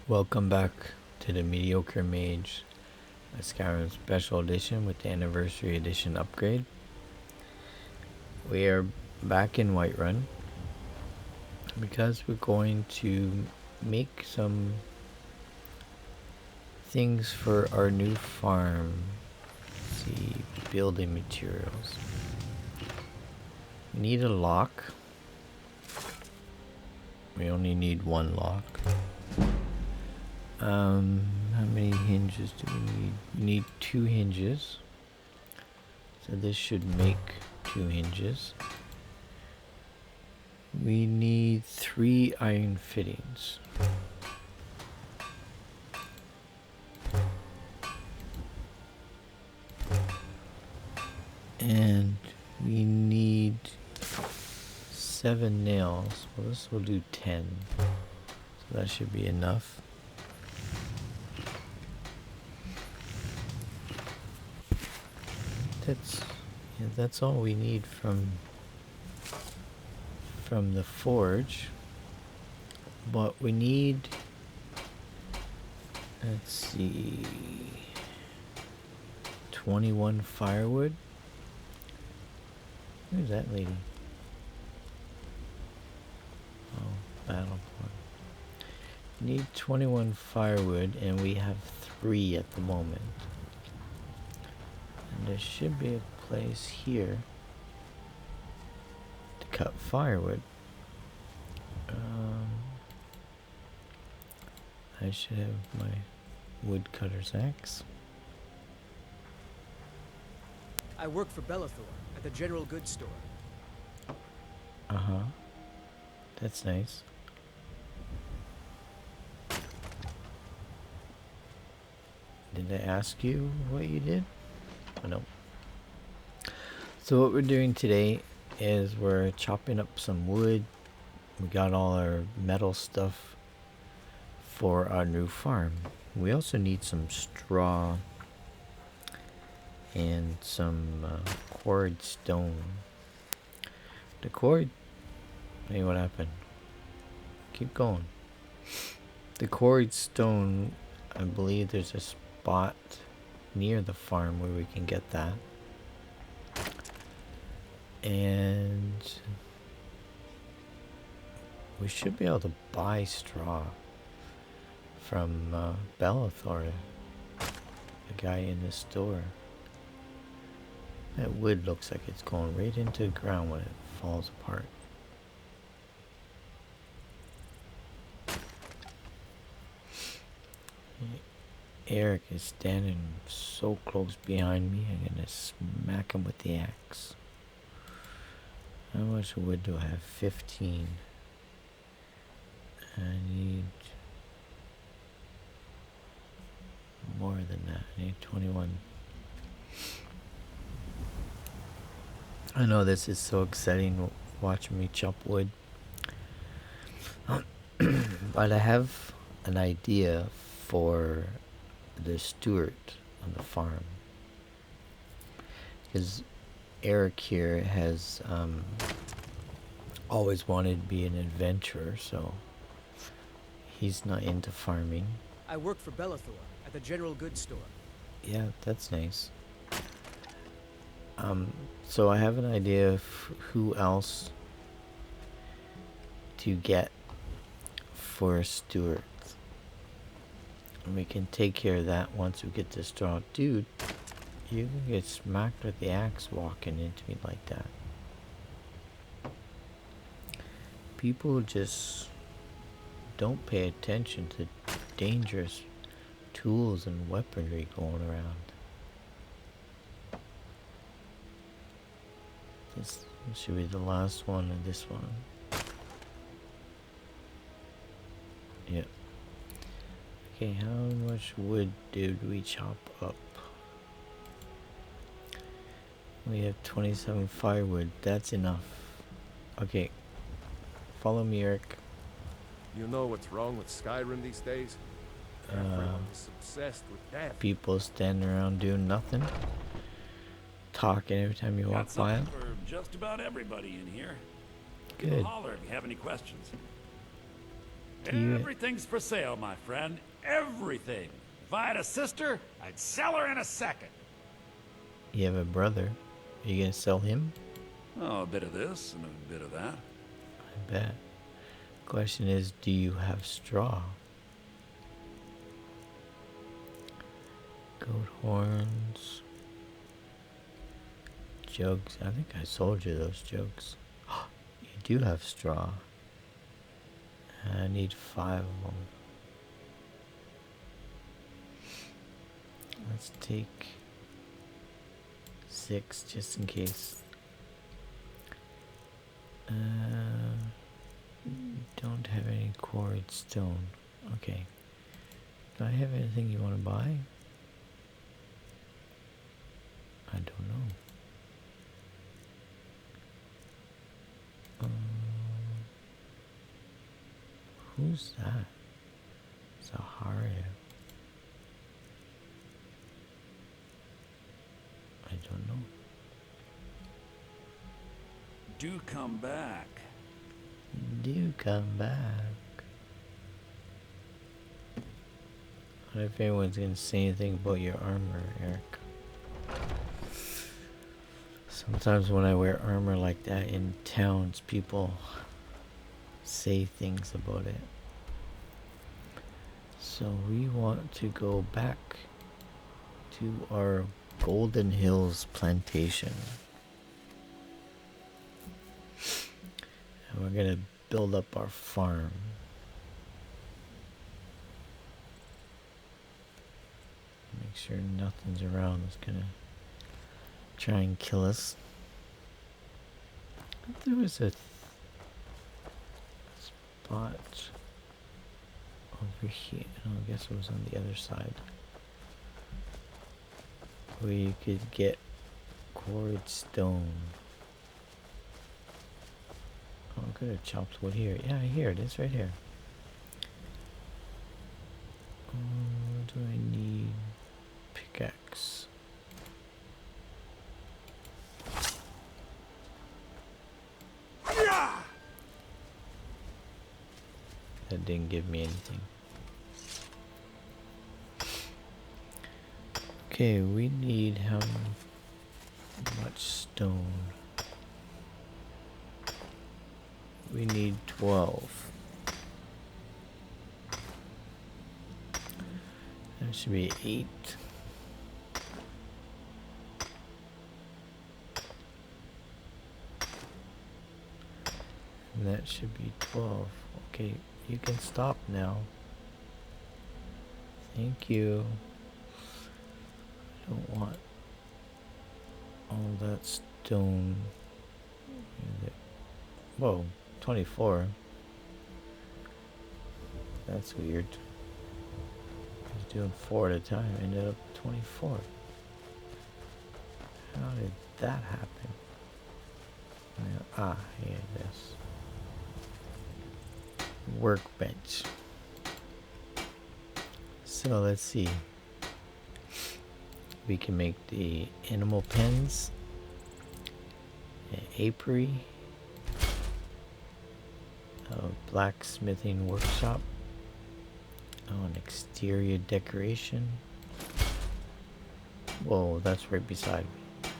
Welcome back to the Mediocre Mage, a Skyrim Special Edition with the Anniversary Edition upgrade. We are back in Whiterun because we're going to make some things for our new farm. Let's see, building materials. We need a lock. We only need one lock. How many hinges do we need? We need 2 hinges. So this should make 2 hinges. We need 3 iron fittings. And we need 7 nails. Well, this will do 10. So that should be enough. That's all we need from the forge. But we need, let's see, 21 firewood. Where's that lady? Oh, battle point. We need 21 firewood and we have 3 at the moment. And there should be a place here to cut firewood. I should have my woodcutter's axe. I work for Bellathor at the general goods store. Uh-huh. That's nice. Did I ask you what you did? Oh, no. So what we're doing today is we're chopping up some wood. We got all our metal stuff for our new farm. We also need some straw and some quarried stone. The quarried... Hey, what happened? Keep going. The quarried stone, I believe there's a spot near the farm where we can get that. And we should be able to buy straw from Bellathor, the guy in the store. That wood looks like it's going right into the ground when it falls apart. Eric is standing so close behind me, I'm gonna smack him with the axe. How much wood do I have? 15. I need more than that. I need 21. I know this is so exciting watching me chop wood. But I have an idea for the steward on the farm. Because Eric here has always wanted to be an adventurer, so he's not into farming. I work for Bellathor at the general goods store. Yeah, that's nice. So I have an idea of who else to get for a steward. And we can take care of that once we get the straw. Dude, you can get smacked with the axe walking into me like that. People just don't pay attention to dangerous tools and weaponry going around. This should be the last one and this one. Yep. Okay, how much wood did we chop up? We have 27 firewood. That's enough. Okay. Follow me, Eric. You know what's wrong with Skyrim these days? Everyone's obsessed with death. People standing around doing nothing. Talking every time you walk by them. For just about everybody in here. Good. Holler if you have any questions. Do you Everything's for sale, my friend. Everything. If I had a sister, I'd sell her in a second. have a brother? Are you gonna sell him? Oh, a bit of this and a bit of that. I bet. Question is, do you have straw? Goat horns. Jugs. I think I sold you those jugs. You do have straw. I need 5 of them. Let's take 6 just in case. Don't have any quarried stone. Okay. Do I have anything you want to buy? I don't know. Who's that? Zaharia. I don't know. Do come back. Do come back. I wonder if anyone's gonna say anything about your armor, Eric. Sometimes when I wear armor like that in towns, people say things about it. So we want to go back to our Golden Hills plantation. And we're gonna build up our farm. Make sure nothing's around that's gonna try and kill us. There was a spot over here. Oh, I guess it was on the other side. Where you could get quarried stone. Oh, I could have chopped wood here. Yeah, here it is, right here. What do I need? Pickaxe. That didn't give me anything. Okay, we need how much stone? We need 12. That should be 8. And that should be 12. Okay, you can stop now. Thank you. I don't want all that stone. Whoa, 24. That's weird. I was doing 4 at a time, ended up 24. How did that happen? Here it is. Workbench. So let's see. We can make the animal pens, an apiary, a blacksmithing workshop, an exterior decoration. Whoa, that's right beside me.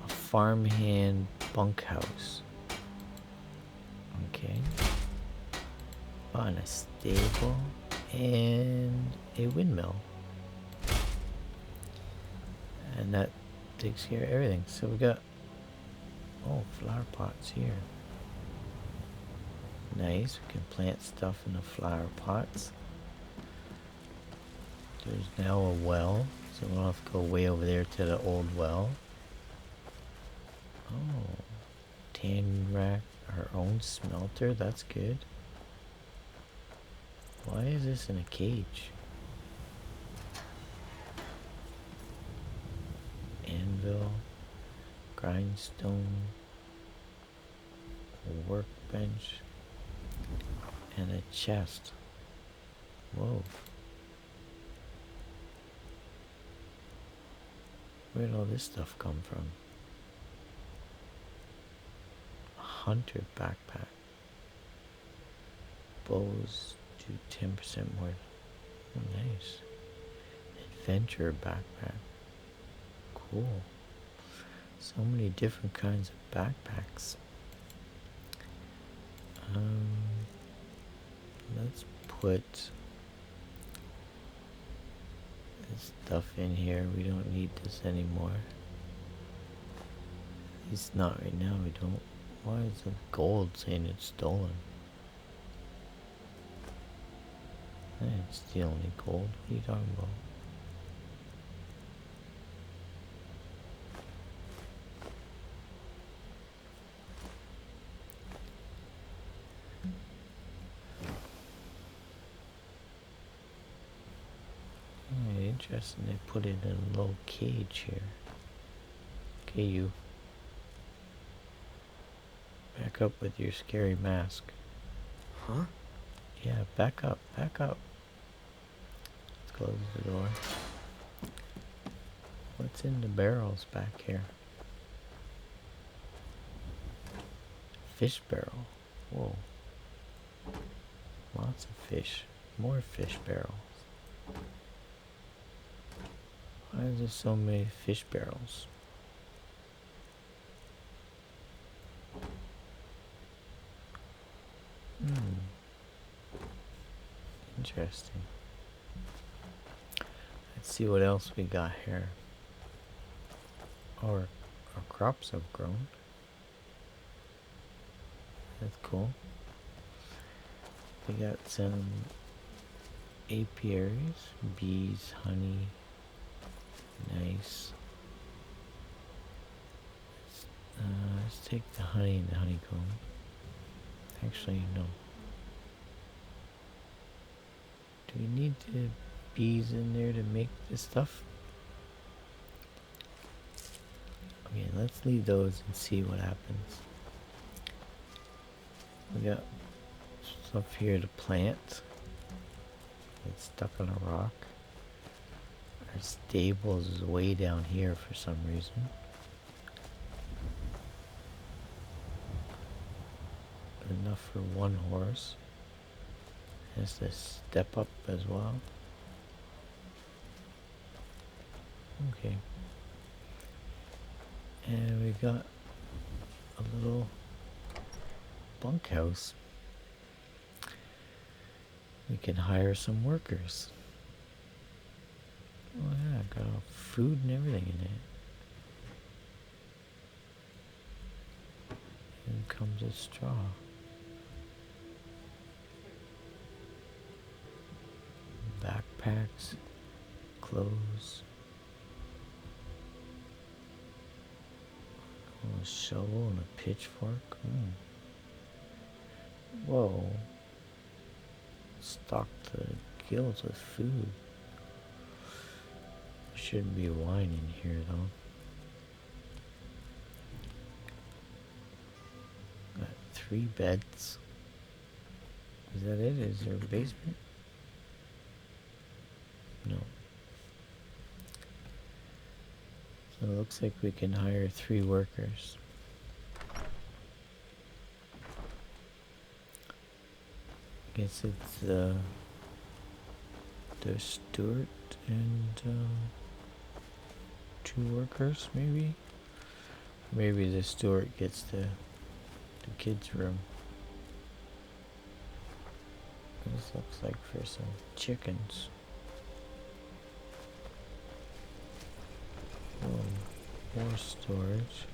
A farmhand bunkhouse. Okay. And a stable and a windmill. And that takes care of everything. So we got, flower pots here. Nice, we can plant stuff in the flower pots. There's now a well, so we'll have to go way over there to the old well. Oh, tan rack, our own smelter, that's good. Why is this in a cage? Anvil, grindstone, a workbench, and a chest. Whoa. Where did all this stuff come from? A hunter backpack. Bows, do 10% more. Oh, nice. Adventure backpack. Cool. So many different kinds of backpacks. Let's put this stuff in here. We don't need this anymore. At least not right now. We don't. Why is the gold saying it's stolen? I didn't steal any gold. What are you talking about? Interesting, they put it in a little cage here. Okay, you. Back up with your scary mask. Huh? Yeah, back up, back up. Let's close the door. What's in the barrels back here? Fish barrel. Whoa. Lots of fish. More fish barrels. Why is there so many fish barrels? Interesting. Let's see what else we got here. Our crops have grown. That's cool. We got some apiaries, bees, honey. Nice. Let's take the honey and the honeycomb. Actually, no. Do we need the bees in there to make this stuff? Okay, let's leave those and see what happens. We got stuff here to plant. It's stuck on a rock. Our stables is way down here for some reason. Enough for one horse. Has to step up as well. Okay. And we got a little bunkhouse. We can hire some workers. Oh yeah, got all food and everything in it. And comes a straw. Backpacks, clothes, a shovel and a pitchfork. Whoa. Stock the gills with food. There shouldn't be wine in here though. Got 3 beds. Is that it? Is there a basement? No. So it looks like we can hire 3 workers. I guess it's the steward and 2 workers, maybe? Maybe the steward gets the kids' room. This looks like for some chickens. More storage.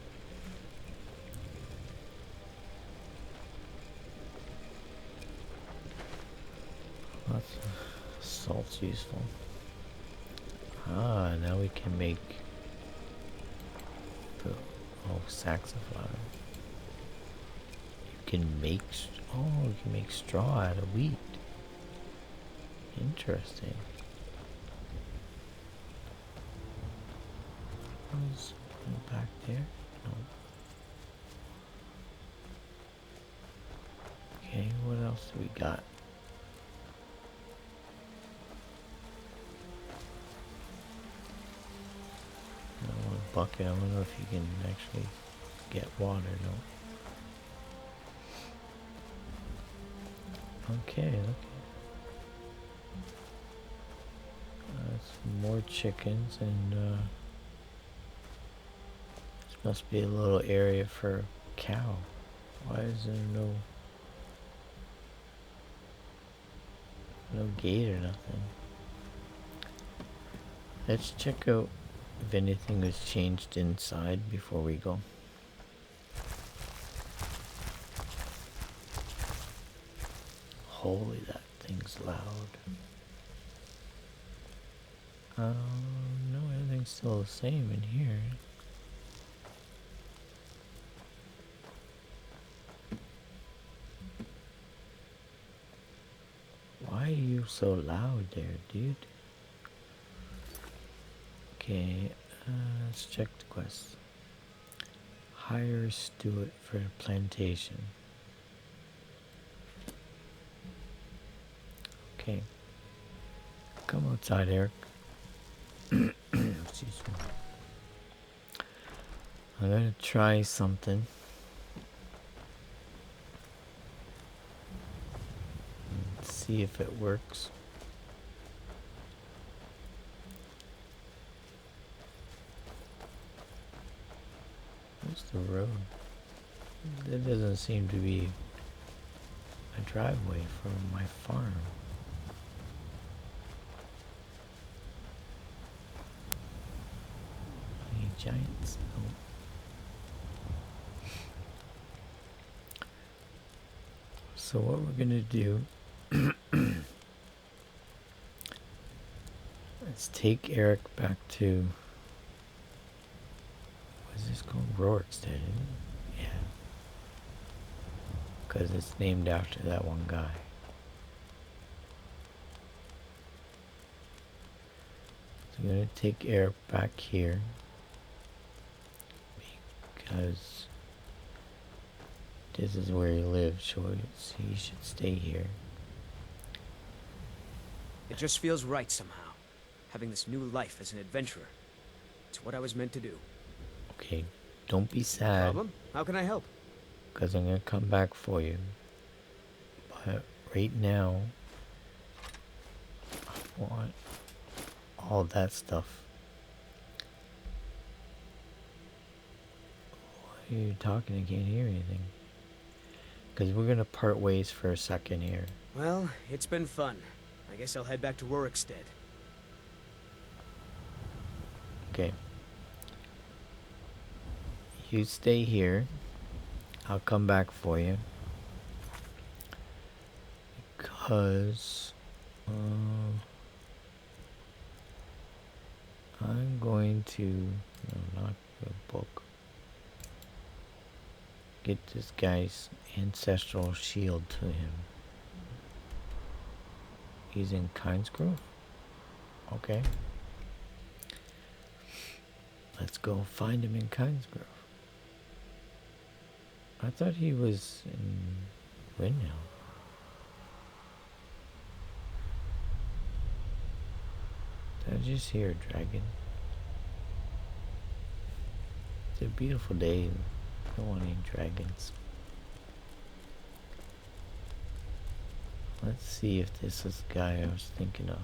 Lots of salt's useful. Ah, now we can make the sacks of flour. You can make straw out of wheat. Interesting. What's back there? No. Okay, what else do we got? One bucket. I don't know if you can actually get water. No. Okay, look. more chickens, and this must be a little area for cow. Why is there no gate or nothing? Let's check out if anything has changed inside before we go. Holy, that thing's loud. No, everything's still the same in here. Why are you so loud there, dude? Okay, let's check the quest. Hire a steward for a plantation. Okay. Come outside, Eric. Excuse me. I'm gonna try something. See if it works. Where's the road? There doesn't seem to be a driveway from my farm. Any giants? No. So what we're gonna do, let's take Eric back to, what's this called? Rorikstead, isn't it? Yeah. Because it's named after that one guy. So I'm going to take Eric back here. Because this is where he lives, so he should stay here. It just feels right somehow, having this new life as an adventurer. It's what I was meant to do. Okay, don't be sad. Problem? How can I help? Because I'm going to come back for you. But right now, I want all that stuff. Why are you talking? I can't hear anything. Because we're going to part ways for a second here. Well, it's been fun. I guess I'll head back to Rorikstead. Okay. You stay here. I'll come back for you. Because I'm going to, no, not a book. Get this guy's ancestral shield to him. He's in Kinesgrove? Okay. Let's go find him in Kinesgrove. I thought he was in Windmill. Did I just hear a dragon? It's a beautiful day. I don't want any dragons. Let's see if this is the guy I was thinking of.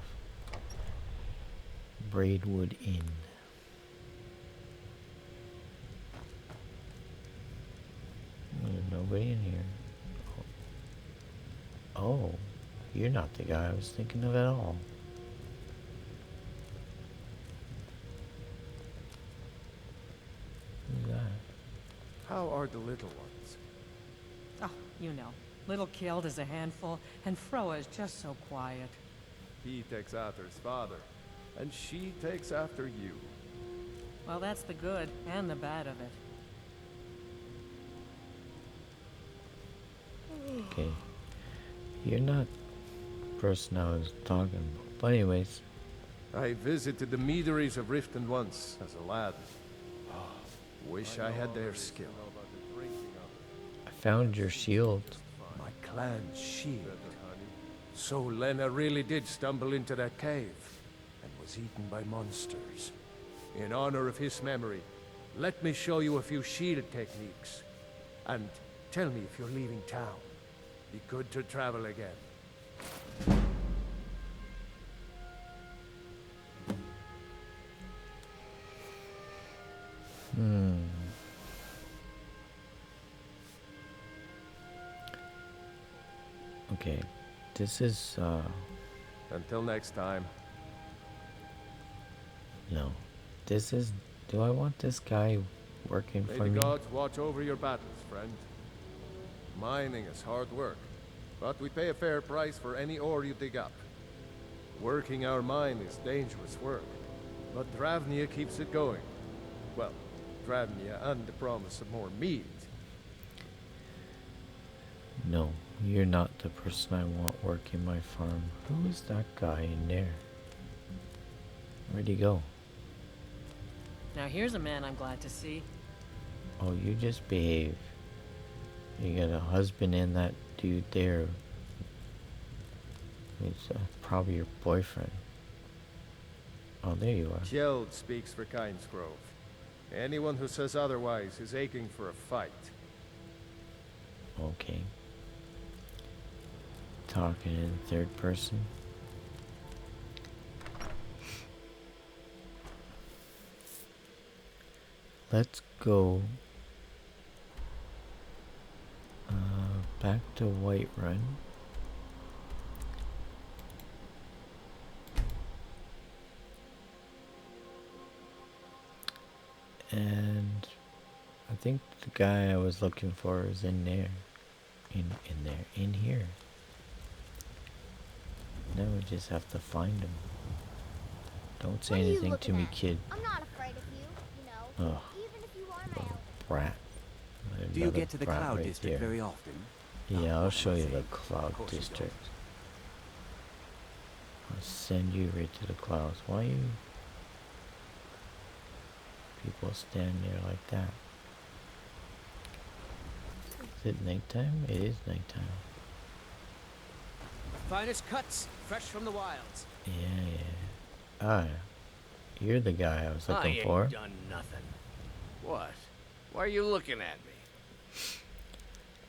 Braidwood Inn. There's nobody in here. Oh, you're not the guy I was thinking of at all. Who's that? How are the little ones? Oh, you know. Little Kjeld is a handful, and Froa is just so quiet. He takes after his father, and she takes after you. Well, that's the good and the bad of it. Okay. You're not the person I was talking about. But anyways. I visited the meaderies of Riften once as a lad. Wish I had their skill. I found your shield. My clan's shield. So Lena really did stumble into that cave and was eaten by monsters. In honor of his memory, let me show you a few shield techniques. And tell me if you're leaving town. Be good to travel again. Okay. This is, Until next time. no. This is, do I want this guy working May for the me? gods watch over your battles, friend. Mining is hard work, but we pay a fair price for any ore you dig up. Working our mine is dangerous work, but Dravnia keeps it going. Well, Dravnia and the promise of more meat. No, you're not the person I want working my farm. Who is that guy in there? Where'd he go? Now here's a man I'm glad to see. Oh, you just behave. You got a husband and that dude there. He's probably your boyfriend. Oh, there you are. Kjeld speaks for Kynesgrove. Anyone who says otherwise is aching for a fight. Okay. Talking in third person. Let's go back to Whiterun. And I think the guy I was looking for is in there. In here. Now we just have to find him. Don't say What are you anything to looking me, at? kid. I'm not afraid of you, Ugh, even if you are my little own. brat. Do you Another get to the brat Cloud right District there. very often? Yeah, I'll show you the Of Cloud course you District. I'll send you right to the clouds. Why you people stand there like that? Is it nighttime? It is nighttime. Finest cuts, fresh from the wilds. Yeah. Ah, you're the guy I was I looking ain't for. done nothing. What? Why are you looking at me?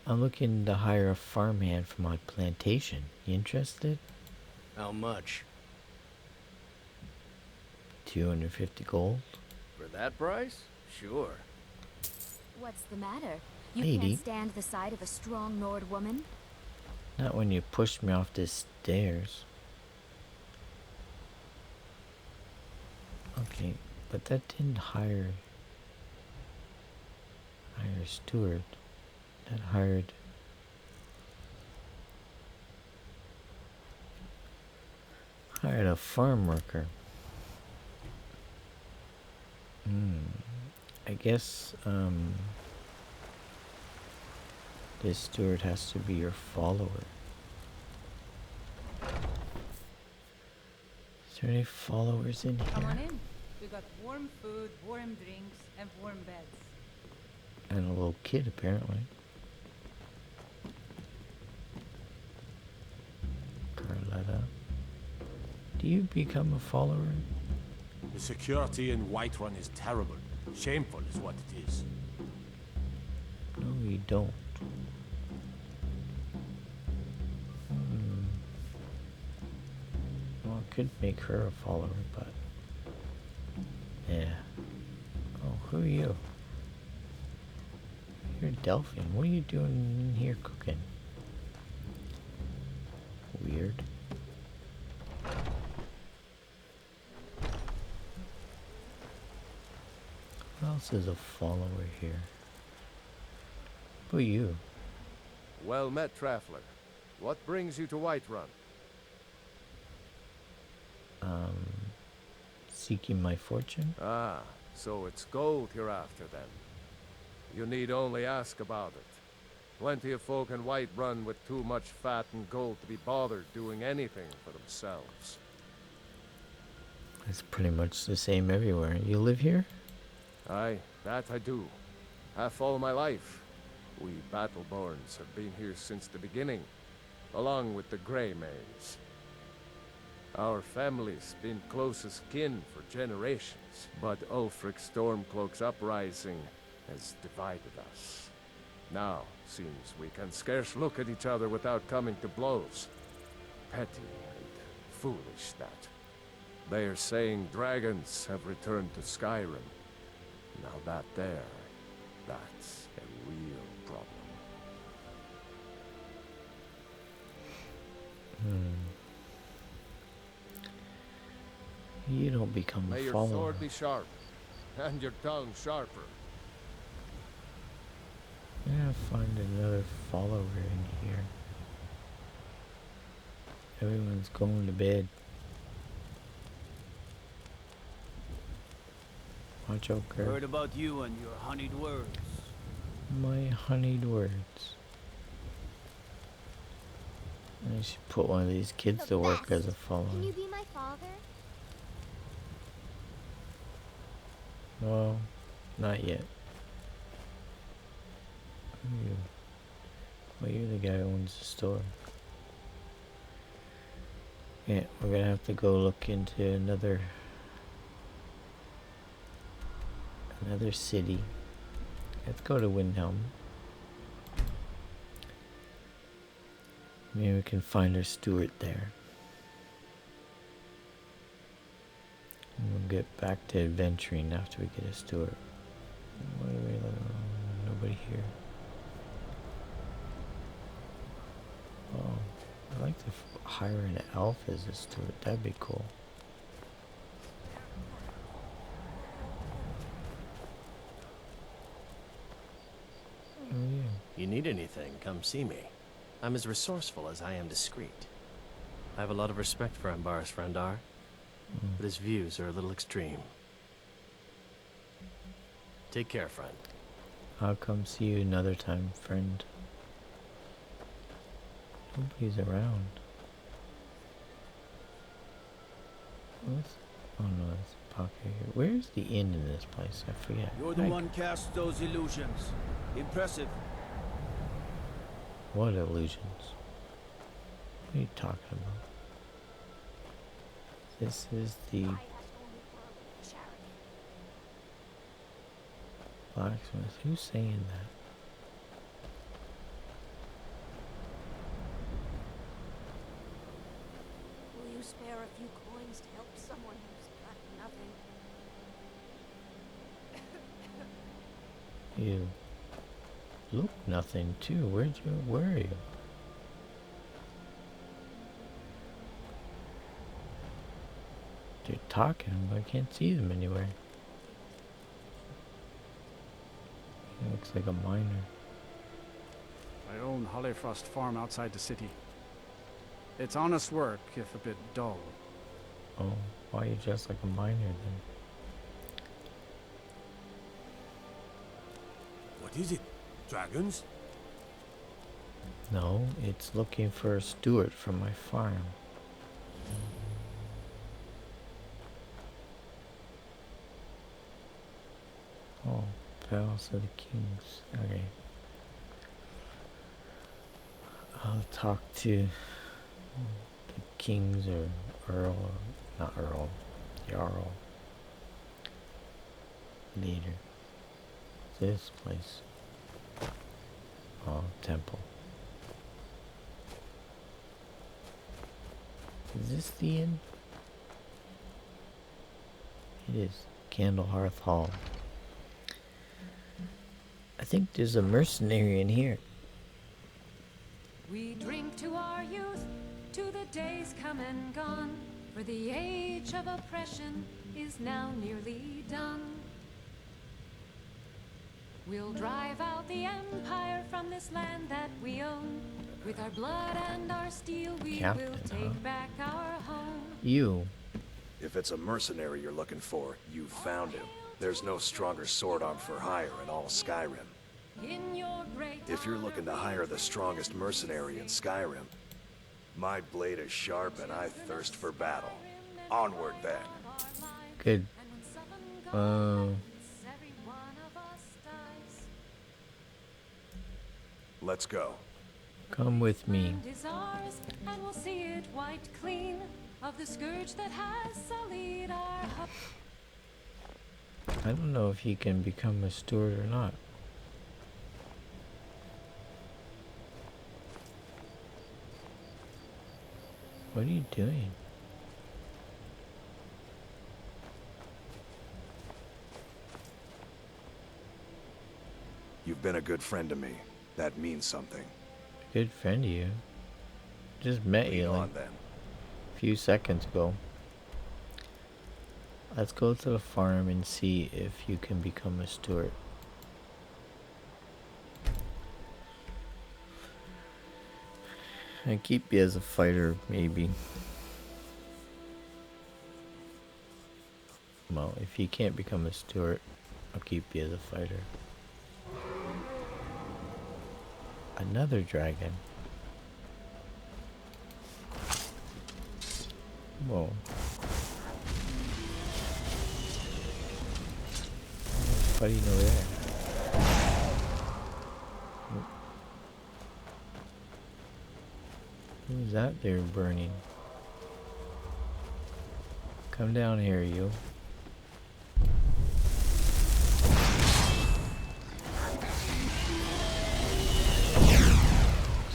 I'm looking to hire a farmhand for my plantation. You interested? How much? 250 gold. For that price? Sure. What's the matter? You Lady. can't stand the sight of a strong Nord woman? Not when you pushed me off the stairs. Okay, but that didn't hire steward. That hired a farm worker. I guess this steward has to be your follower. Is there any followers in Come here? on in. We got warm food, warm drinks, and warm beds. And a little kid, apparently. Carletta. Do you become a follower? The security in Whiterun is terrible. Shameful is what it is. No, you don't. Well, I could make her a follower, but... yeah. Oh, who are you? You're Delphian. What are you doing in here cooking? Weird. Who else is a follower here? Who are you? Well met, Traveler. What brings you to Whiterun? Seeking my fortune? Ah, so it's gold you're after then. You need only ask about it. Plenty of folk in Whiterun with too much fat and gold to be bothered doing anything for themselves. It's pretty much the same everywhere. You live here? Aye, that I do. Half all my life. We Battleborns have been here since the beginning, along with the Grey Mage. Our family's been close as kin for generations, but Ulfric Stormcloak's uprising has divided us. Now, seems we can scarce look at each other without coming to blows. Petty and foolish, that. They are saying dragons have returned to Skyrim. Now that's a real problem. You don't become May a your follower. sword be sharp, and your tongue sharper. I'm gonna find another follower in here. Everyone's going to bed. Watch out, Kurt. Heard about you and your honeyed words. My honeyed words. I should put one of these kids The to work as a best. follower. Can you be my father? Well, not yet. Who are you? Well, you're the guy who owns the store. Yeah, we're gonna have to go look into another city. Let's go to Windhelm. Maybe we can find our steward there. And we'll get back to adventuring after we get a steward. What do we nobody here. Oh, I'd like to hire an elf as a steward. That'd be cool. Oh yeah. You need anything, come see me. I'm as resourceful as I am discreet. I have a lot of respect for Ambaris Frandar, but his views are a little extreme. Take care, friend. I'll come see you another time, friend. Nobody's around. What's... Oh no, that's a pocket here. Where's the inn in this place? I forget. You're the one cast those illusions. Impressive. What illusions? What are you talking about? This is the blacksmith. Who's saying that? Will you spare a few coins to help someone who's got nothing? You look nothing too. Where are you? They're talking, but I can't see them anywhere. He looks like a miner. I own Hollyfrost Farm outside the city. It's honest work, if a bit dull. Oh, why are you dressed like a miner then? What is it? Dragons? No, it's looking for a steward for my farm. Oh, Palace of the Kings. Okay. I'll talk to the kings or Earl, or not Earl, Jarl. Later. This place. Oh, temple. Is this the inn? It is. Candlehearth Hall. I think there's a mercenary in here. We drink to our youth, to the days come and gone, for the age of oppression is now nearly done. We'll drive out the empire from this land that we own. With our blood and our steel, we Captain, will take back our home. You. If it's a mercenary you're looking for, you've found him. There's no stronger sword arm for hire in all Skyrim. In your great If you're looking to hire the strongest mercenary in Skyrim, my blade is sharp and I thirst for battle. Onward then. Good. Let's go. Come with me. Is ours, and we'll see it wiped clean of the scourge that has sullied our I don't know if he can become a steward or not. What are you doing? You've been a good friend to me. That means something. Good friend of you. Just met you like a few seconds ago. Let's go to the farm and see if you can become a steward. I keep you as a fighter, maybe. Well, if you can't become a steward, I'll keep you as a fighter. Another dragon. Whoa. Fighting over there. Who's that there burning? Come down here, you.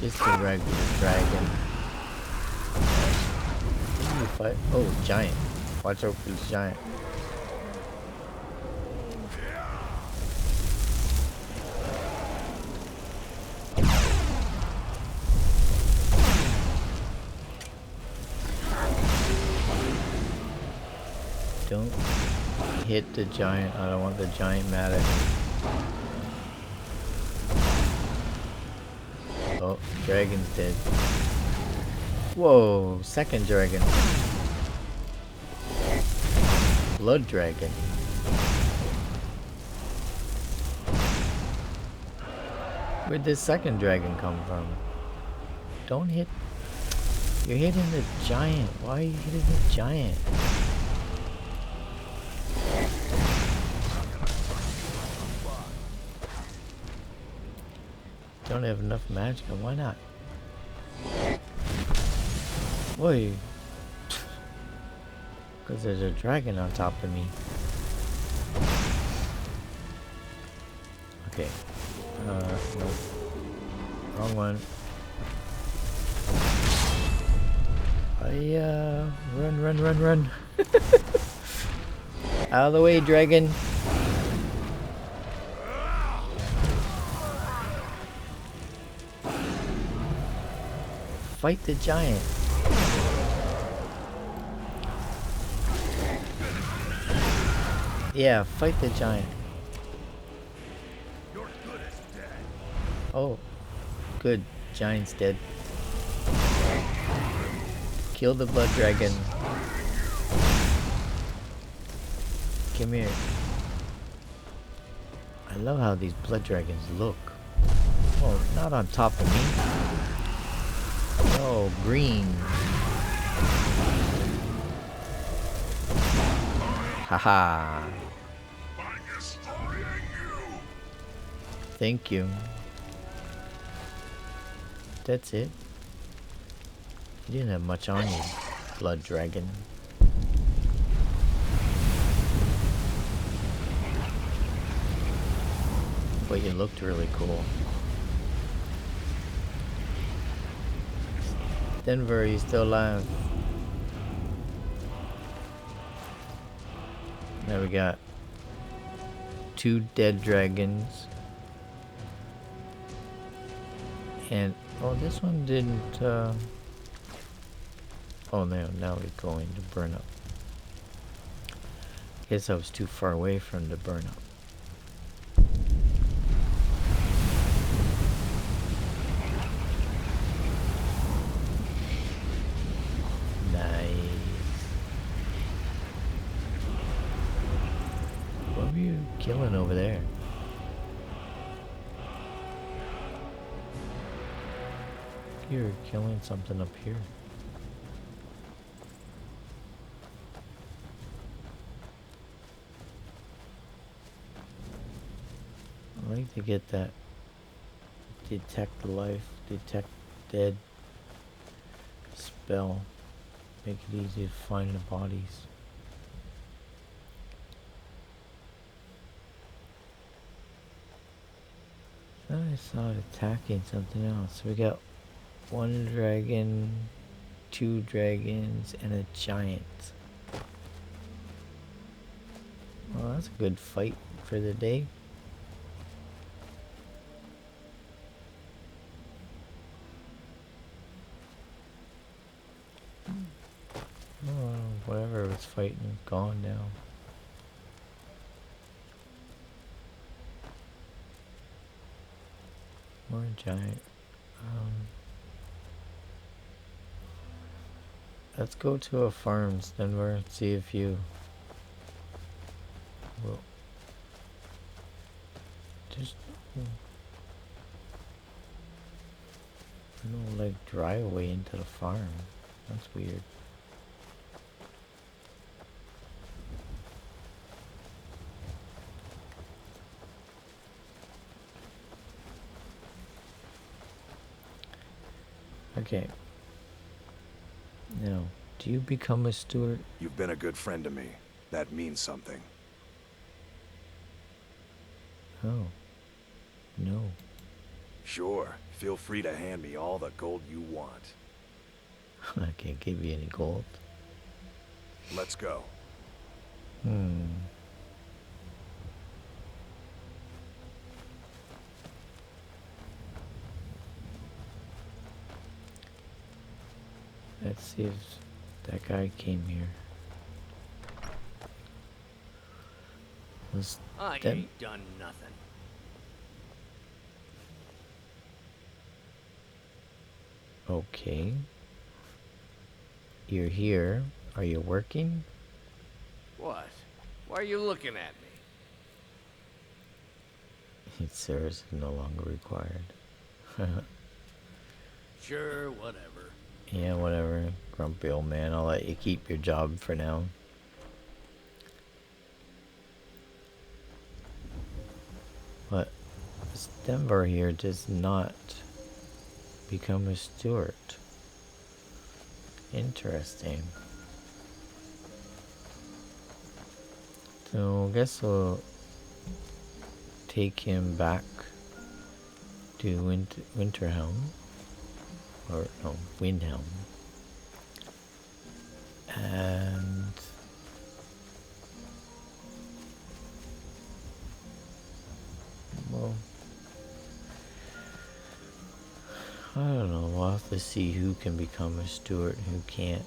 Just a regular dragon. What do you fight? Oh, giant. Watch out for this giant. Don't hit the giant. I don't want the giant mad at me. Oh, dragon's dead. Whoa, second dragon. Blood dragon. Where'd this second dragon come from? Don't hit. You're hitting the giant. Why are you hitting the giant? Don't have enough magic, why not? Wait. Because there's a dragon on top of me. Okay. No. Wrong one. Run. Out of the way, dragon. Fight the giant. Yeah, fight the giant. Oh, good. Giant's dead. Kill the blood dragon. Come here. I love how these blood dragons look. Oh, not on top of me. Oh, green. Haha. Thank you. That's it. You didn't have much on you, blood dragon. But you looked really cool. Denver, you still alive? Now we got 2 dead dragons. And, oh, this one didn't, oh, no, now we're going to burn up. Guess I was too far away from the burn up. Killing over there. You're killing something up here. I like to get that detect life, detect dead spell. Make it easy to find the bodies. I saw it attacking something else. We got 1 dragon, 2 dragons, and a giant. Well, that's a good fight for the day. whatever was fighting is gone now. More giant. Let's go to a farms, Denver, and see if you will just no, like drive away into the farm. That's weird. Okay. Now, do you become a steward? You've been a good friend to me. That means something. Oh. No. Sure. Feel free to hand me all the gold you want. I can't give you any gold. Let's go. Let's see if that guy came here. I ain't done nothing. Okay. You're here. Are you working? What? Why are you looking at me? Service is no longer required. Sure, whatever. Yeah, whatever. Grumpy old man. I'll let you keep your job for now. But this Denver here does not become a steward. Interesting. So I guess we'll take him back to Winterhelm. Or no, Windhelm. And well, I don't know. We'll have to see who can become a steward and who can't.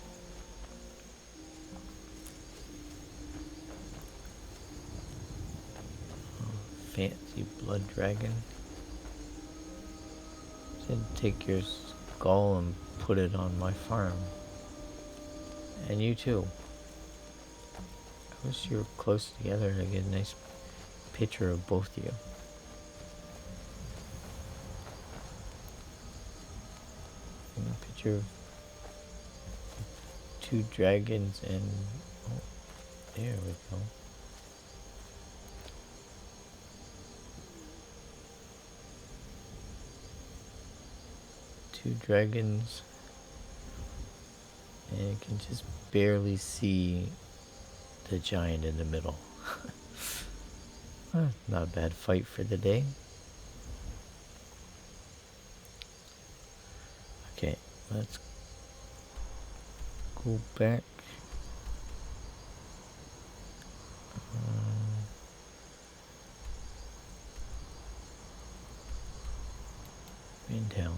Oh, fancy blood dragon. Said take your skull and put it on my farm. And you too. I wish you were close together to get a nice picture of both of you. A picture of two dragons and oh, there we go. Two dragons, and you can just barely see the giant in the middle. Not a bad fight for the day. Okay, let's go back. Windhelm.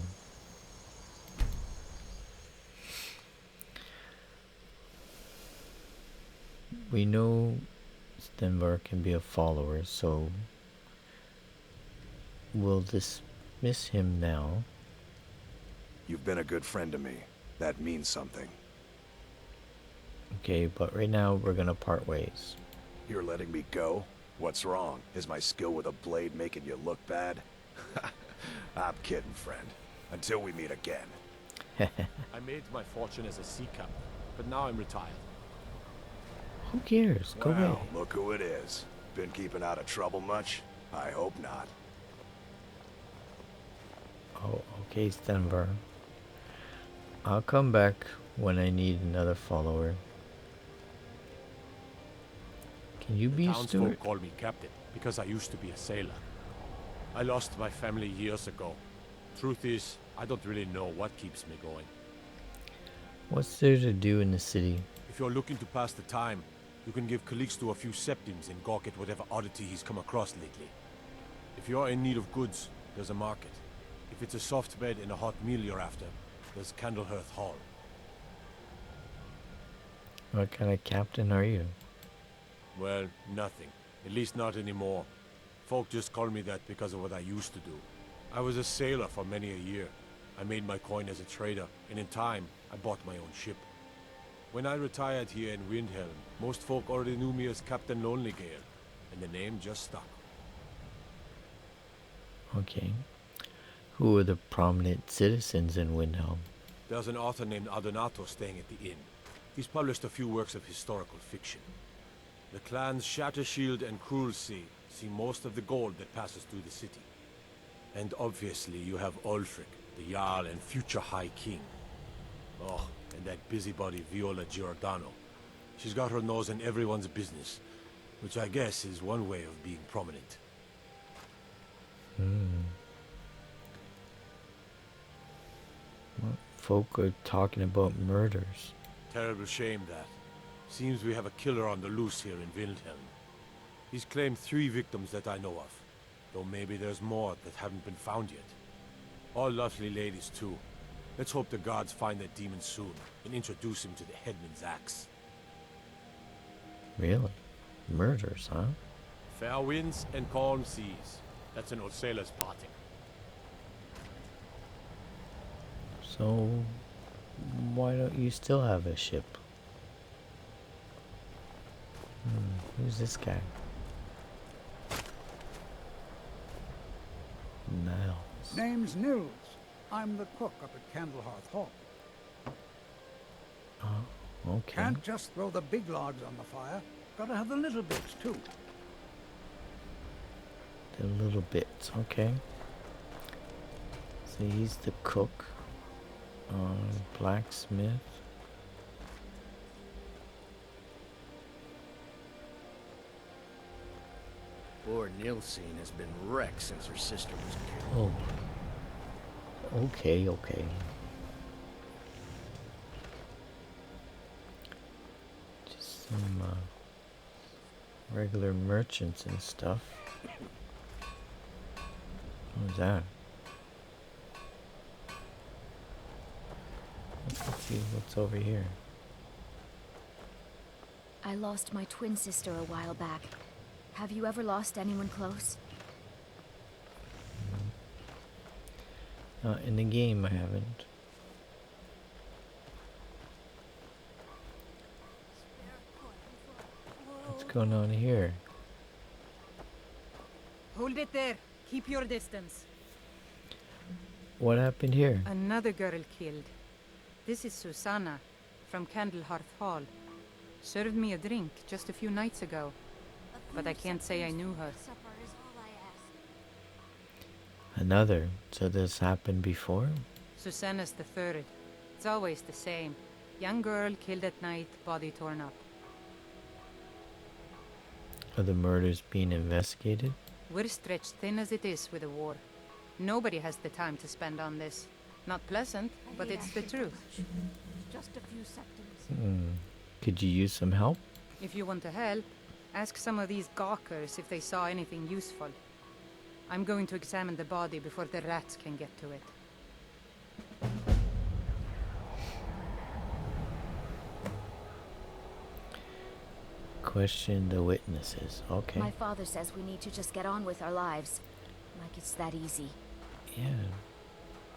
We know Stenvar can be a follower, so we'll dismiss him now. You've been a good friend to me. That means something. Okay, but right now we're gonna part ways. You're letting me go? What's wrong? Is my skill with a blade making you look bad? I'm kidding, friend. Until we meet again. I made my fortune as a sea captain, but now I'm retired. Who cares? Go away. Well, look who it is. Been keeping out of trouble much? I hope not. Oh, okay, Stenvar. I'll come back when I need another follower. Can you be a steward? Townsfolk call me captain because I used to be a sailor. I lost my family years ago. Truth is, I don't really know what keeps me going. What's there to do in the city? If you're looking to pass the time, you can give Calixto a few septims and gawk at whatever oddity he's come across lately. If you're in need of goods, there's a market. If it's a soft bed and a hot meal you're after, there's Candlehearth Hall. What kind of captain are you? Well, nothing. At least not anymore. Folk just call me that because of what I used to do. I was a sailor for many a year. I made my coin as a trader, and in time, I bought my own ship. When I retired here in Windhelm, most folk already knew me as Captain Lonelygale, and the name just stuck. Okay. Who are the prominent citizens in Windhelm? There's an author named Adonato staying at the inn. He's published a few works of historical fiction. The clans Shattershield and Cruelsea see most of the gold that passes through the city. And obviously you have Ulfric, the Jarl and future High King. Oh, and that busybody Viola Giordano. She's got her nose in everyone's business, which I guess is one way of being prominent. Well, folk are talking about murders. Terrible shame that. Seems we have a killer on the loose here in Windhelm. He's claimed 3 victims that I know of, though maybe there's more that haven't been found yet. All lovely ladies too. Let's hope the gods find that demon soon and introduce him to the headman's axe. Really? Murders, huh? Fair winds and calm seas. That's an old sailor's parting. So, why don't you still have a ship? Who's this guy? Niles. Name's Nils. I'm the cook up at Candlehearth Hall. Oh, okay. Can't just throw the big logs on the fire. Gotta have the little bits too. The little bits, okay. So he's the cook. Blacksmith. Poor Nilsine has been wrecked since her sister was killed. Oh. Okay, okay. Just some regular merchants and stuff. What was that? Let's see what's over here. I lost my twin sister a while back. Have you ever lost anyone close? Not in the game, I haven't. What's going on here? Hold it there. Keep your distance. What happened here? Another girl killed. This is Susanna, from Candlehearth Hall. Served me a drink just a few nights ago, but I can't say I knew her. Another. So this happened before? Susanna's the third. It's always the same. Young girl killed at night, body torn up. Are the murders being investigated? We're stretched thin as it is with the war. Nobody has the time to spend on this. Not pleasant, but it's the truth. Just a few seconds. Could you use some help? If you want to help, ask some of these gawkers if they saw anything useful. I'm going to examine the body before the rats can get to it. Question the witnesses. Okay. My father says we need to just get on with our lives. Like it's that easy. Yeah.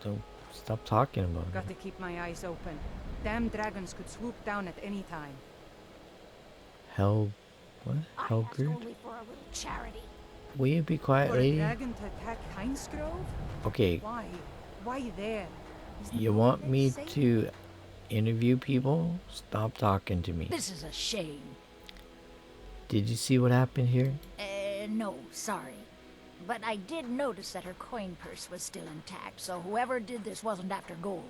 Don't stop talking about it. Got to keep my eyes open. Damn dragons could swoop down at any time. Hell... What? I asked Hellgrid? only for a little charity. Will you be quiet, For a lady? dragon to attack Heinsgrove? Okay. Why? Why there? You want me to interview people? Stop talking to me. This is a shame. Did you see what happened here? No, sorry. But I did notice that her coin purse was still intact, so whoever did this wasn't after gold.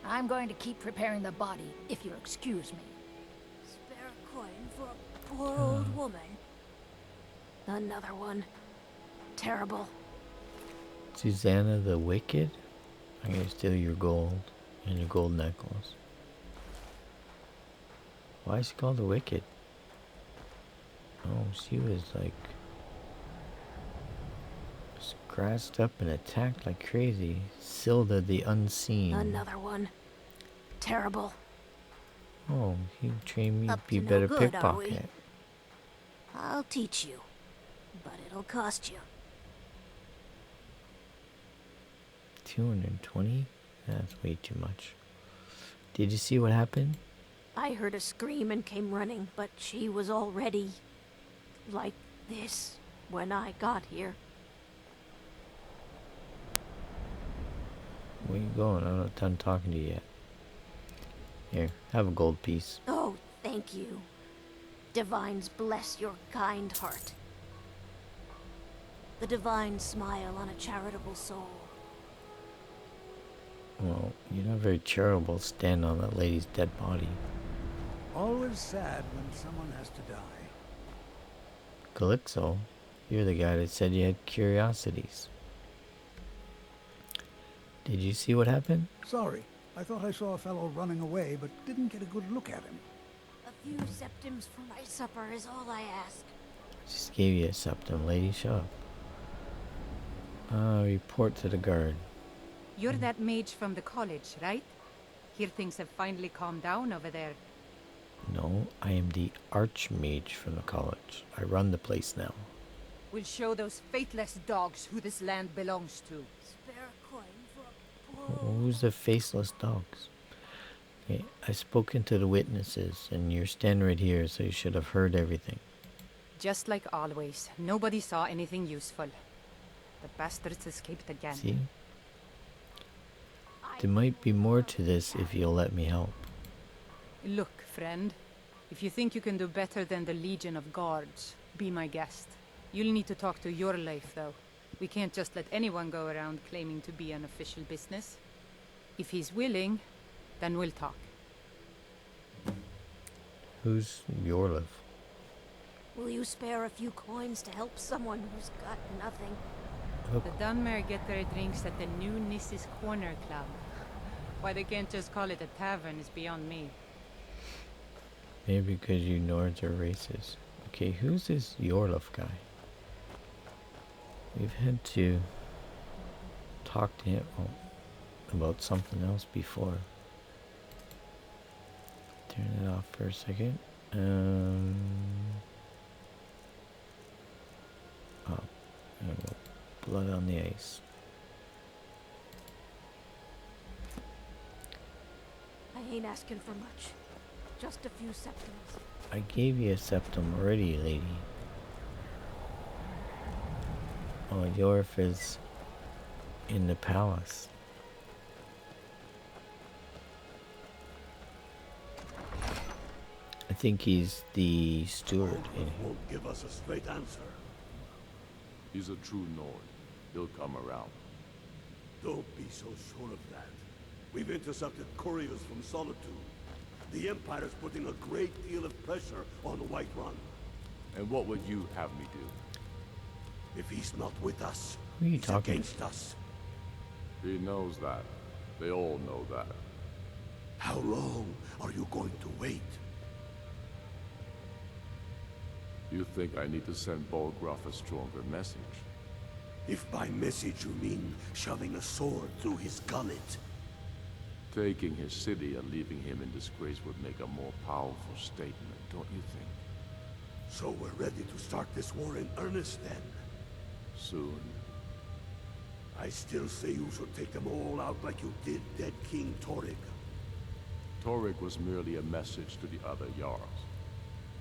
I'm going to keep preparing the body, if you'll excuse me. Spare a coin for a poor old woman. Another one. Terrible. Susanna the Wicked? I'm gonna steal your gold and your gold necklace. Why is she called the Wicked? Oh, she was like scratched up and attacked like crazy. Silda the Unseen. Another one. Terrible. Oh, he trained me to Up be to no better good, are we? pickpocket. I'll teach you, but it'll cost you. 220? That's way too much. Did you see what happened? I heard a scream and came running, but she was already like this when I got here. Where you going? I'm not done talking to you yet. Here, have a gold piece. Oh, thank you. Divines bless your kind heart. The divine smile on a charitable soul. Well, you're not very charitable standing on that lady's dead body. Always sad when someone has to die. Calixo, you're the guy that said you had curiosities. Did you see what happened? Sorry, I thought I saw a fellow running away, but didn't get a good look at him. A few septims for my supper is all I ask. Just gave you a septum, lady. Shut up. Report to the guard. You're that mage from the college, right? Hear things have finally calmed down over there. No, I am the archmage from the college. I run the place now. We'll show those faithless dogs who this land belongs to. Spare a coin for a poor... Who's the faceless dogs? Okay, I've spoken to the witnesses, and you're standing right here, so you should have heard everything. Just like always, nobody saw anything useful. The bastards escaped again. See? There might be more to this if you'll let me help. Look, friend. If you think you can do better than the Legion of Guards, be my guest. You'll need to talk to your life, though. We can't just let anyone go around claiming to be an official business. If he's willing, then we'll talk. Who's Yorlev? Will you spare a few coins to help someone who's got nothing? Look. The Dunmer get their drinks at the new Nissa's Corner Club. Why they can't just call it a tavern is beyond me. Maybe because you Nords are racist. Okay, who's this Yorlev guy? We've had to talk to him about something else before. Turn it off for a second. Oh, there we go. Blood on the ice. I ain't asking for much. Just a few septims. I gave you a septum already, lady. Oh, Yorf is in the palace. I think he's the steward. Won't give us a straight answer. He's a true Nord. He'll come around. Don't be so sure of that. We've intercepted couriers from Solitude. The Empire's putting a great deal of pressure on Whiterun. And what would you have me do? If he's not with us, Who are you he's talking? against us. He knows that. They all know that. How long are you going to wait? You think I need to send Bolgraf a stronger message? If by message you mean shoving a sword through his gullet. Taking his city and leaving him in disgrace would make a more powerful statement, don't you think? So we're ready to start this war in earnest then? Soon. I still say you should take them all out like you did dead King Torrig. Torrig was merely a message to the other Jarls.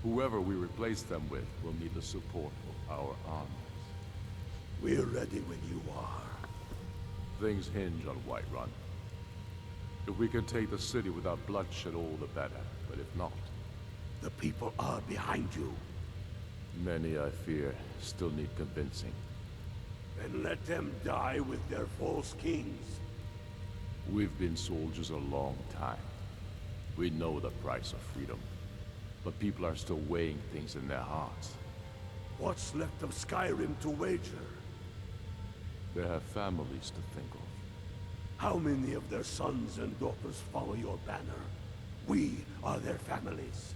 Whoever we replace them with will need the support of our armies. We're ready when you are. Things hinge on Whiterun. If we can take the city without bloodshed, all the better. But if not... The people are behind you. Many, I fear, still need convincing. Then let them die with their false kings. We've been soldiers a long time. We know the price of freedom. But people are still weighing things in their hearts. What's left of Skyrim to wager? They have families to think of. How many of their sons and daughters follow your banner? We are their families.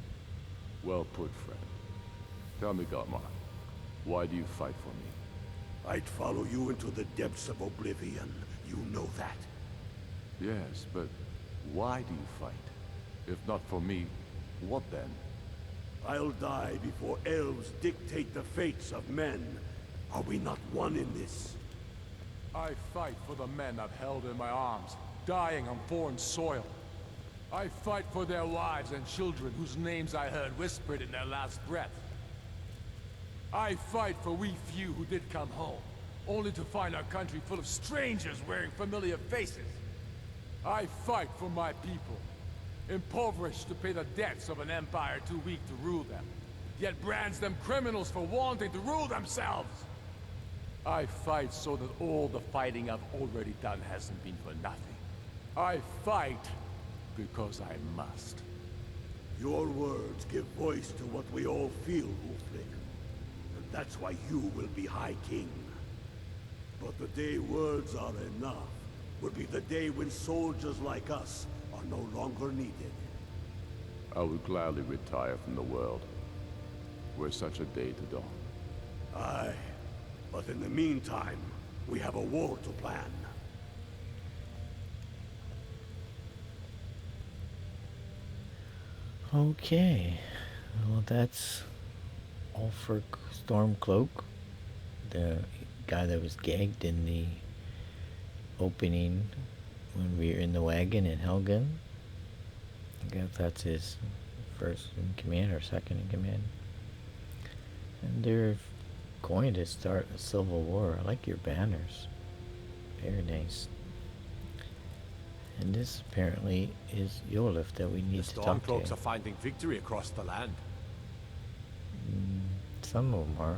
Well put, friend. Tell me, Garmar, why do you fight for me? I'd follow you into the depths of oblivion. You know that. Yes, but why do you fight? If not for me, What then? I'll die before elves dictate the fates of men. Are we not one in this? I fight for the men I've held in my arms, dying on foreign soil. I fight for their wives and children whose names I heard whispered in their last breath. I fight for we few who did come home, only to find our country full of strangers wearing familiar faces. I fight for my people, impoverished to pay the debts of an empire too weak to rule them, yet brands them criminals for wanting to rule themselves. I fight so that all the fighting I've already done hasn't been for nothing. I fight because I must. Your words give voice to what we all feel, Wolfling. And that's why you will be High King. But the day words are enough will be the day when soldiers like us are no longer needed. I would gladly retire from the world, were such a day to dawn. Aye, but in the meantime, we have a war to plan. Okay, well that's all for Stormcloak, the guy that was gagged in the opening when we were in the wagon in Helgen. I guess that's his first in command or second in command. And they're going to start a civil war. I like your banners. Very nice. And this apparently is Yolif that we need to talk to. The Stormcloaks are finding victory across the land. Some of them are.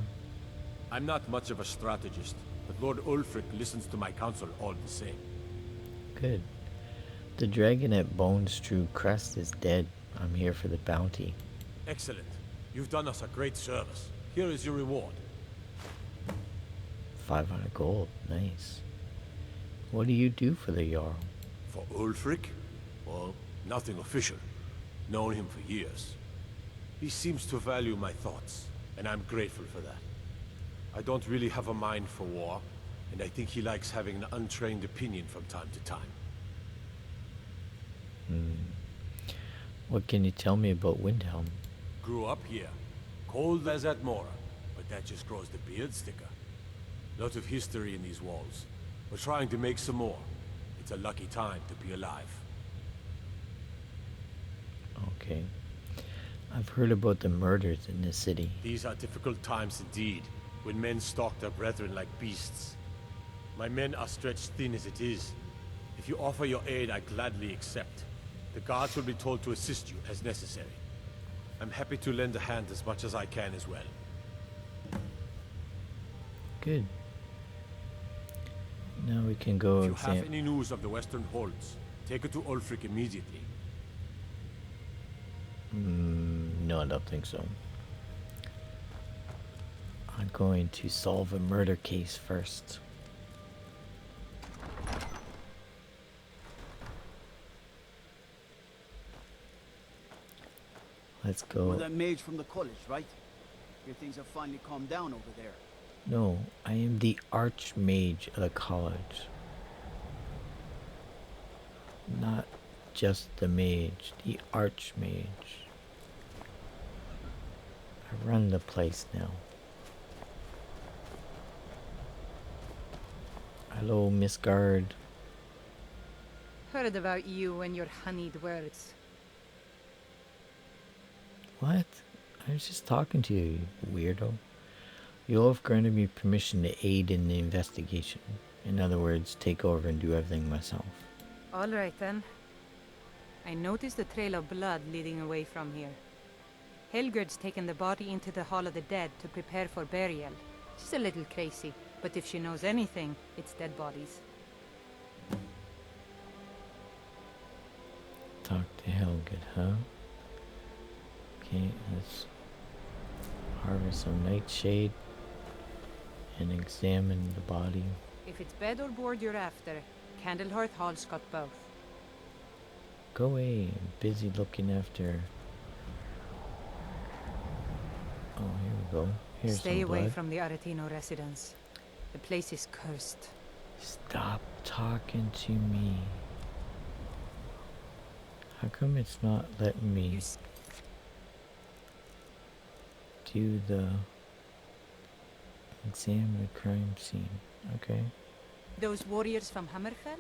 I'm not much of a strategist, but Lord Ulfric listens to my counsel all the same. Good. The dragon at Bones True Crest is dead. I'm here for the bounty. Excellent. You've done us a great service. Here is your reward. 500 gold. Nice. What do you do for the Jarl? For Ulfric? Well, nothing official. Known him for years. He seems to value my thoughts, and I'm grateful for that. I don't really have a mind for war, and I think he likes having an untrained opinion from time to time. What can you tell me about Windhelm? Grew up here. Cold as at Mora, but that just grows the beard sticker. Lot of history in these walls. We're trying to make some more. It's a lucky time to be alive. Okay. I've heard about the murders in this city. These are difficult times indeed, when men stalk their brethren like beasts. My men are stretched thin as it is. If you offer your aid, I gladly accept. The guards will be told to assist you as necessary. I'm happy to lend a hand as much as I can as well. Good. Now we can go If you have any news of the Western Holds, take it to Ulfric immediately. No, I don't think so. I'm going to solve a murder case first. Let's go. You're that mage from the college, right? Your things have finally calmed down over there. No, I am the Archmage of the college. Not just the mage, the Archmage. I run the place now. Hello, Miss Guard. Heard about you and your honeyed words. What? I was just talking to you, you weirdo. You'll have granted me permission to aid in the investigation. In other words, take over and do everything myself. All right then. I noticed a trail of blood leading away from here. Helgerd's taken the body into the Hall of the Dead to prepare for burial. She's a little crazy, but if she knows anything, it's dead bodies. Talk to Helgerd, huh? Okay, let's harvest some nightshade and examine the body. If it's bed or board you're after, Candlehearth Hall's got both. Go away, I'm busy looking after. Oh, here we go. Here's Stay some away blood. from the Aretino residence. The place is cursed. Stop talking to me. How come it's not letting me? do the examine the crime scene. Okay. Those warriors from Hammerfell?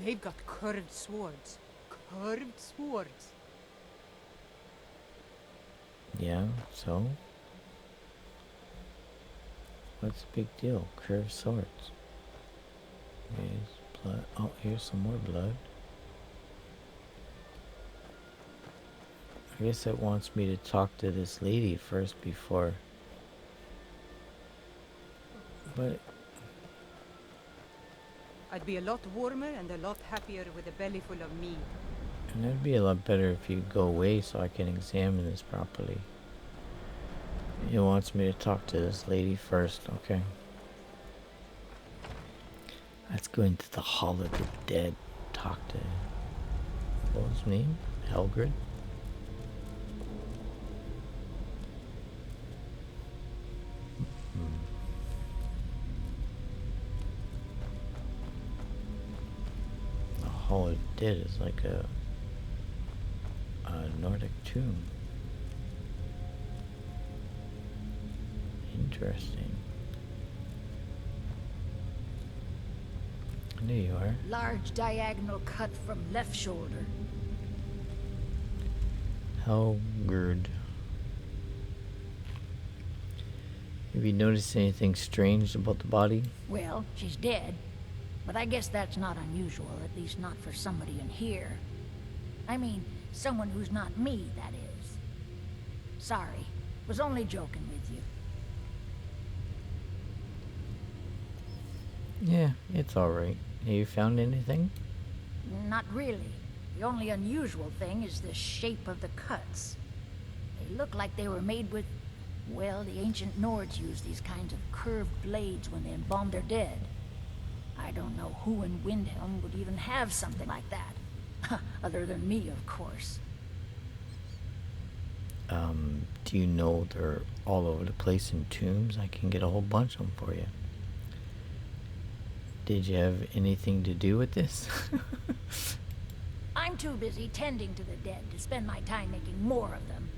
They've got curved swords. Curved swords. Yeah, so? What's the big deal? Curved swords. Here's blood. Oh, here's some more blood. I guess it wants me to talk to this lady first before. But I'd be a lot warmer and a lot happier with a belly full of mead. and it'd be a lot better if you go away so I can examine this properly. It wants me to talk to this lady first. Okay. Let's go into the Hall of the Dead. Talk to... What was his name? Helgrid? The Hall of the Dead is like a Nordic tomb. Interesting. There you are. Large diagonal cut from left shoulder. Helgerd. Have you noticed anything strange about the body? Well, she's dead. But I guess that's not unusual, at least not for somebody in here. I mean, someone who's not me, that is. Sorry. Was only joking with you. Yeah, it's alright. Have you found anything? Not really. The only unusual thing is the shape of the cuts. They look like they were made with... Well, the ancient Nords used these kinds of curved blades when they embalmed their dead. I don't know who in Windhelm would even have something like that. Other than me, of course. Do you know they're all over the place in tombs? I can get a whole bunch of them for you. Did you have anything to do with this? I'm too busy tending to the dead to spend my time making more of them.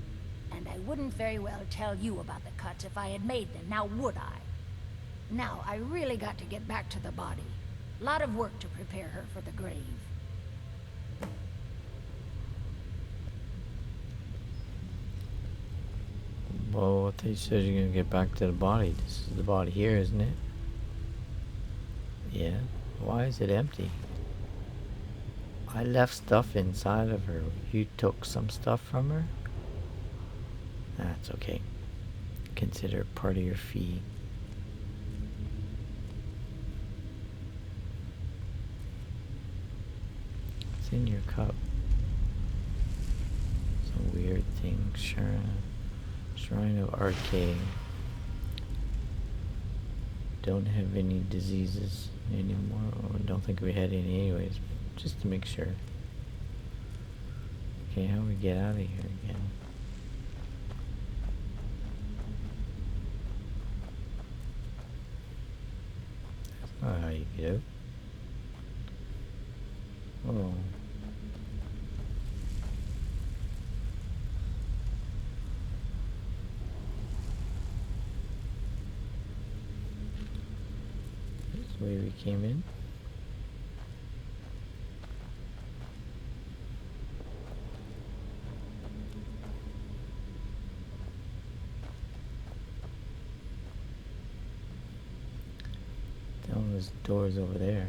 And I wouldn't very well tell you about the cuts if I had made them, now would I? Now, I really got to get back to the body. Lot of work to prepare her for the grave. Well, what they said you're gonna get back to the body. This is the body here, isn't it? Yeah. Why is it empty? I left stuff inside of her. You took some stuff from her? That's okay. Consider it part of your fee. It's in your cup. Some weird thing. Shrine of Arcade. Don't have any diseases anymore. Or don't think we had any anyways. Just to make sure. Okay, how do we get out of here again? That's not how you get out. Oh. That's the way we came in. There's doors over there.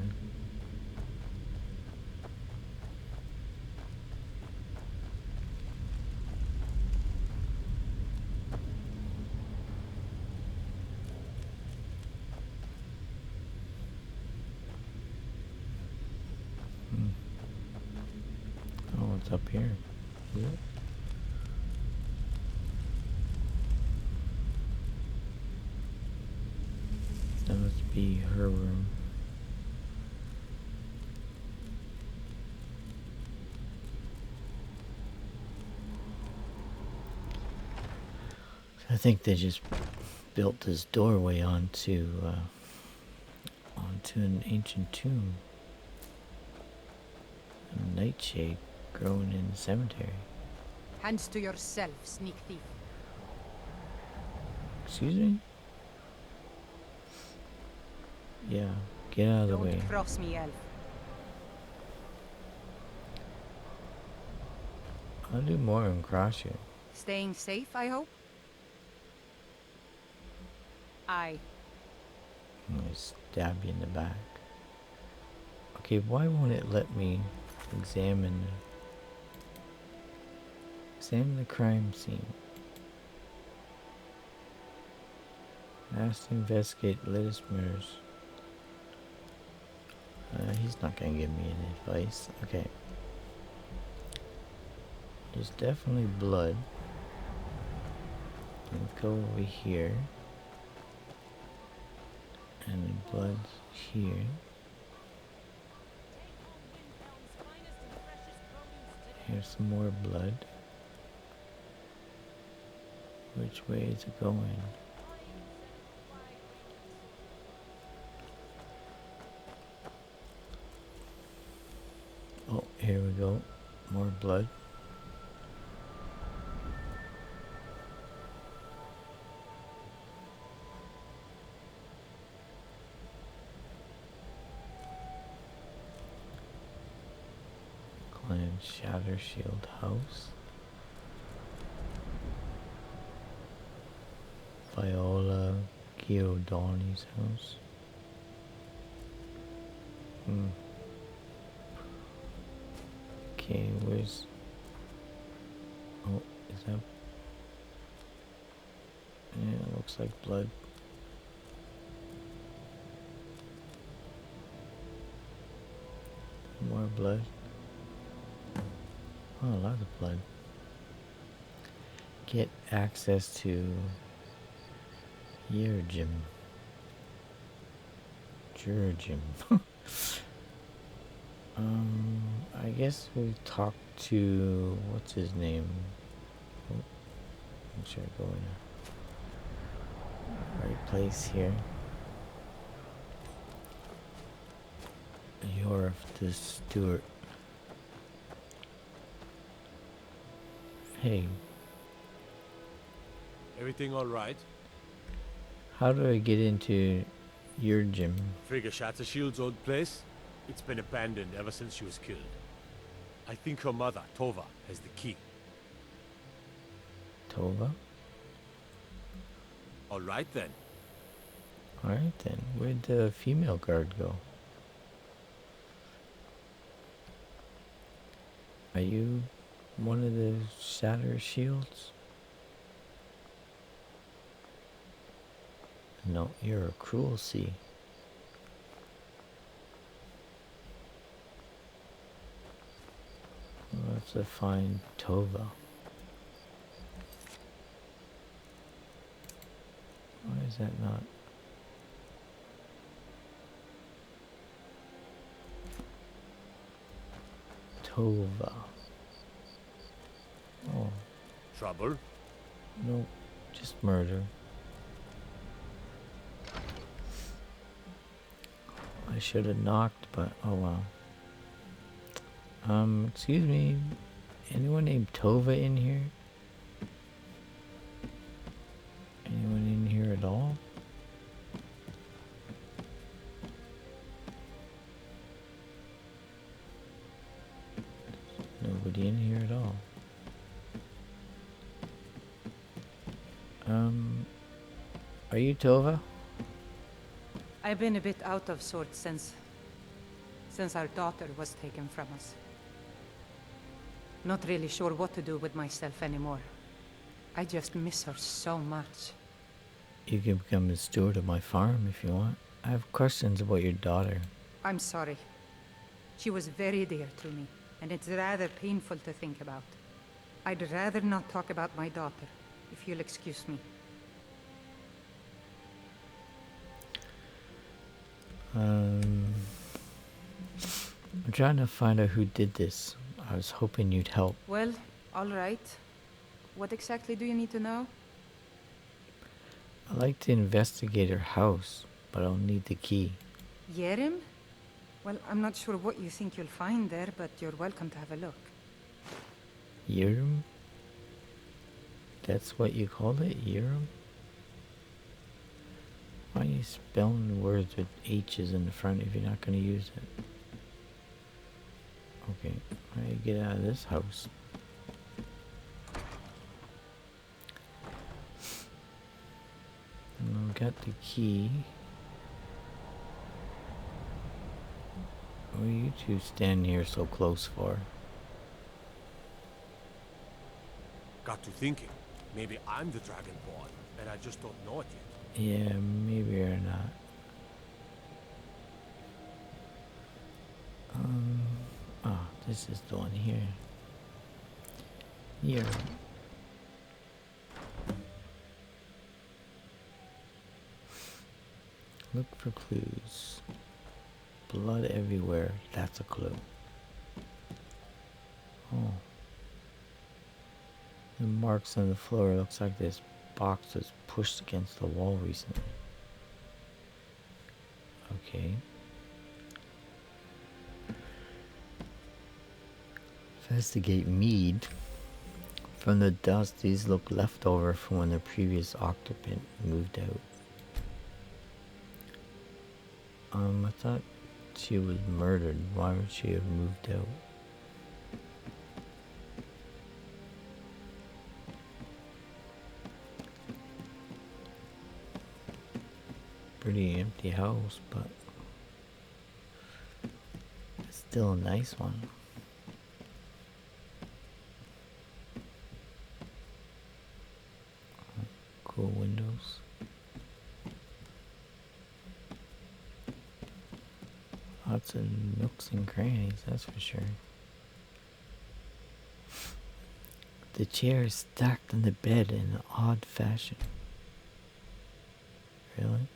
Oh, it's up here. Is it? That must be her room. I think they just built this doorway onto an ancient tomb. A nightshade growing in the cemetery. Hands to yourself, sneak thief. Excuse me? Yeah, get out of the way. Don't cross me, elf. I'll do more than cross you. Staying safe, I hope? Aye. I'm gonna stab you in the back. Okay, why won't it let me examine the crime scene? Asked to investigate latest murders. He's not gonna give me any advice. Okay. There's definitely blood. Let's go over here. And the blood's here. Here's some more blood. Which way is it going? Oh, here we go. More blood. Clan Shatter Shield House. Viola Giordani's house. Okay, where's... Oh, is that... Yeah, it looks like blood. More blood. Oh, a lot of blood. Get access to Jurgim. I guess we talked to what's his name? Oh, make sure I go in the right place here. You're the steward. Hey. Everything all right? How do I get into your gym? Frigga Shattershield's old place? It's been abandoned ever since she was killed. I think her mother, Tova, has the key. Tova? All right then. Alright then. Where'd the female guard go? Are you one of the Shatter Shields? No, you're a cruel sea. We'll have to find Tova. Why is that not? Tova. Oh. Trouble? No, just murder. I should have knocked, but oh well. Excuse me. Anyone named Tova in here? Anyone in here at all? Nobody in here at all. Are you Tova? I've been a bit out of sorts since our daughter was taken from us. Not really sure what to do with myself anymore. I just miss her so much. You can become the steward of my farm if you want. I have questions about your daughter. I'm sorry. She was very dear to me, and it's rather painful to think about. I'd rather not talk about my daughter, if you'll excuse me. I'm trying to find out who did this. I was hoping you'd help. Well, all right. What exactly do you need to know? I'd like to investigate her house, but I'll need the key. Yerim? Well, I'm not sure what you think you'll find there, but you're welcome to have a look. Yerim? That's what you call it? Yerim? spelling words with H's in the front if you're not going to use it? Okay, how do you get out of this house? And I've got the key. What are you two standing here so close for? Got to thinking. Maybe I'm the Dragonborn, and I just don't know it yet. Yeah, maybe or not. Oh, this is the one here. Here. Look for clues. Blood everywhere. That's a clue. Oh. The marks on the floor. Looks like this box was pushed against the wall recently. Okay. Investigate mead. From the dust, these look leftover from when the previous occupant moved out. I thought she was murdered. Why would she have moved out? Pretty empty house, but it's still a nice one. Cool windows. Lots of nooks and crannies, that's for sure. The chair is stacked on the bed in an odd fashion. Really?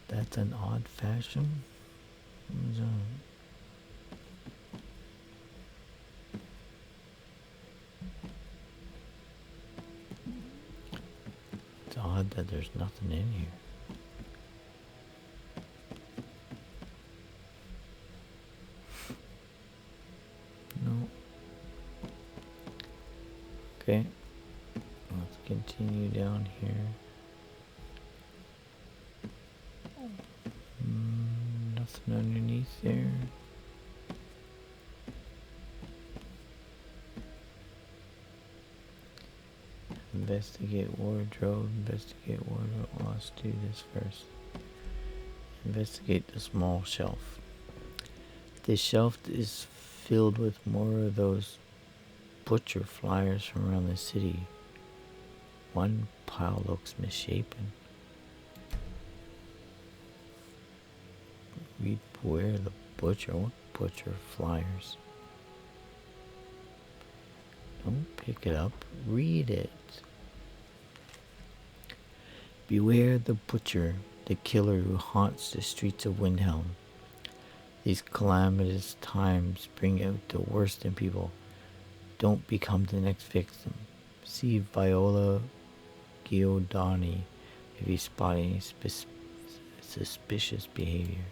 That's an odd fashion? What's that? It's odd that there's nothing in here. No. Okay. Let's continue down here. Nothing underneath there. Investigate wardrobe. Investigate wardrobe. Well, let's do this first. Investigate the small shelf. This shelf is filled with more of those butcher flyers from around the city. One pile looks misshapen. Read Beware the Butcher. What butcher flyers? Don't pick it up. Read it. Beware the butcher, the killer who haunts the streets of Windhelm. These calamitous times bring out the worst in people. Don't become the next victim. See Viola Giordani if you spot any suspicious behavior.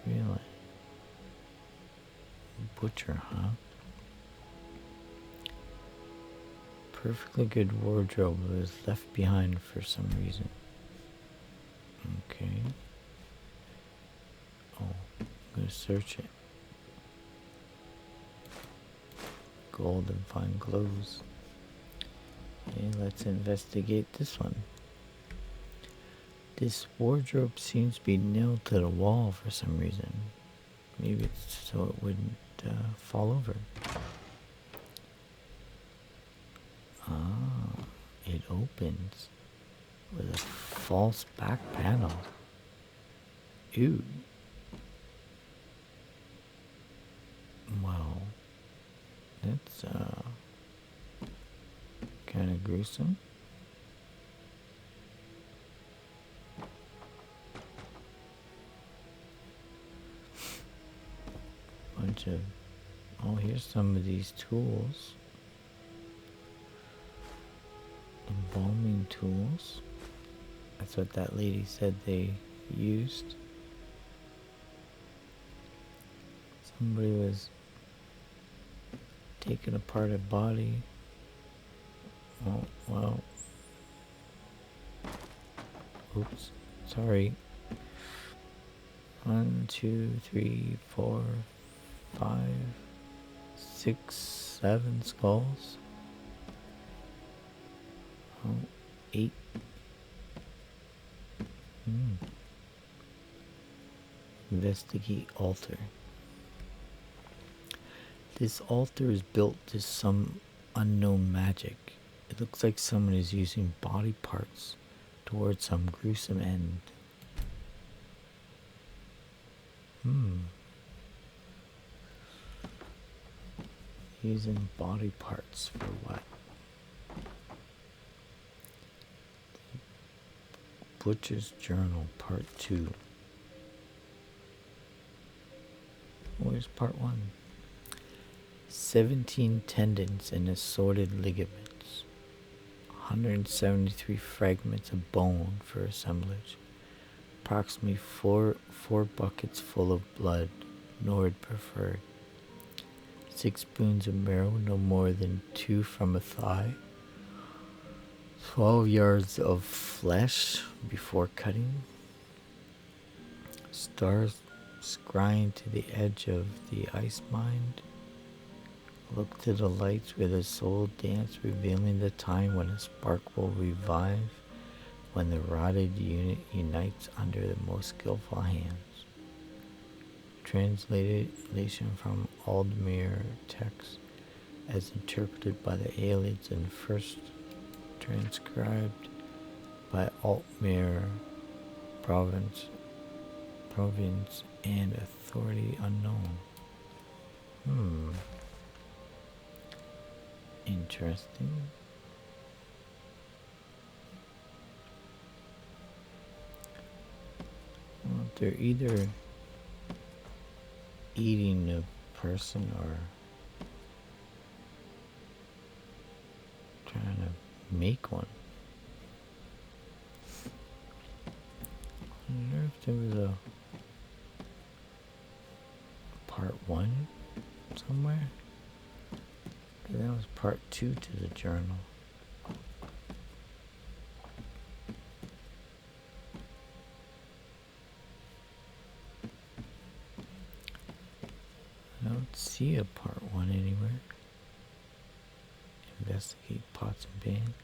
Really? Butcher, huh? Perfectly good wardrobe was left behind for some reason. Okay. Oh, I'm gonna search it. Gold and fine clothes. Okay, let's investigate this one. This wardrobe seems to be nailed to the wall for some reason. Maybe it's so it wouldn't fall over. Ah, it opens with a false back panel. Ew. Wow. That's kind of gruesome. Bunch of, oh, here's some of these tools. Embalming tools. That's what that lady said they used. Somebody was taking apart a body. Oh, well. Oops. Sorry. 1, 2, 3, 4, 5, 6, 7 skulls. Oh, 8. Investigate altar. This altar is built to some unknown magic. It looks like someone is using body parts towards some gruesome end. Using body parts for what? Butcher's Journal, Part 2. Where's Part 1? 17 tendons and assorted ligaments. 173 fragments of bone for assemblage. Approximately four buckets full of blood, Nord preferred. 6 spoons of marrow, no more than 2 from a thigh. 12 yards of flesh before cutting. Stars scrying to the edge of the ice mind. Look to the lights where the soul dance, revealing the time when a spark will revive, when the rotted unit unites under the most skillful hands. Translation from Aldmere text as interpreted by the aliens and first transcribed by Altmere province and authority unknown. Interesting. Well, they're either eating a person or trying to make one. I wonder if there was a part 1 somewhere. That was part 2 to the journal. I don't see a part 1 anywhere. Investigate pots and pans.